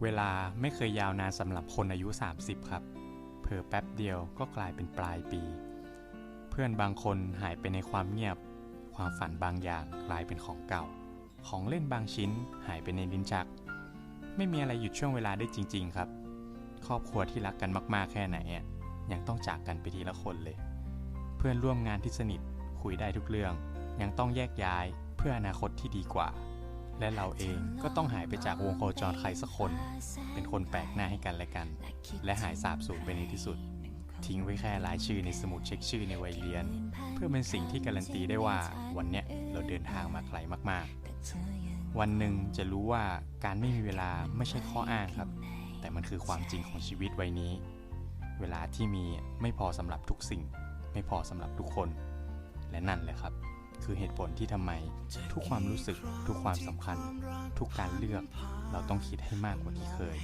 เวลาไม่เคยยาวนานสำหรับคนอายุ30ครับเผลอแป๊บเดียวก็กลายเป็นปลายปีเพื่อนบางคนหายไปในความเงียบความฝันบางอย่างกลายเป็นของเก่าของเล่นบางชิ้นหายไปในลิ้นชักไม่มีอะไรหยุดช่วงเวลาได้จริงๆครับครอบครัวที่รักกันมากๆแค่ไหนยังต้องจากกันไปทีละคนเลยเพื่อนร่วมงานที่สนิทคุยได้ทุกเรื่องยังต้องแยกย้ายเพื่ออนาคตที่ดีกว่าและเราเองก็ต้องหายไปจากวงโคจรใครสักคนเป็นคนแปลกหน้าให้กันและกันและหายสาบสูญไปในที่สุดทิ้งไว้แค่รายชื่อในสมุดเช็คชื่อในวัยเรียนเพื่อเป็นสิ่งที่การันตีได้ว่าวันเนี้ยเราเดินทางมาไกลมากๆวันหนึ่งจะรู้ว่าการไม่มีเวลาไม่ใช่ข้ออ้างครับแต่มันคือความจริงของชีวิตวัยนี้เวลาที่มีไม่พอสำหรับทุกสิ่งไม่พอสำหรับทุกคนและนั่นแหละครับคือเหตุผลที่ทำไมทุกความรู้สึกทุกความสำคัญทุกการเลือกเราต้องคิดให้มากกว่าที่เคย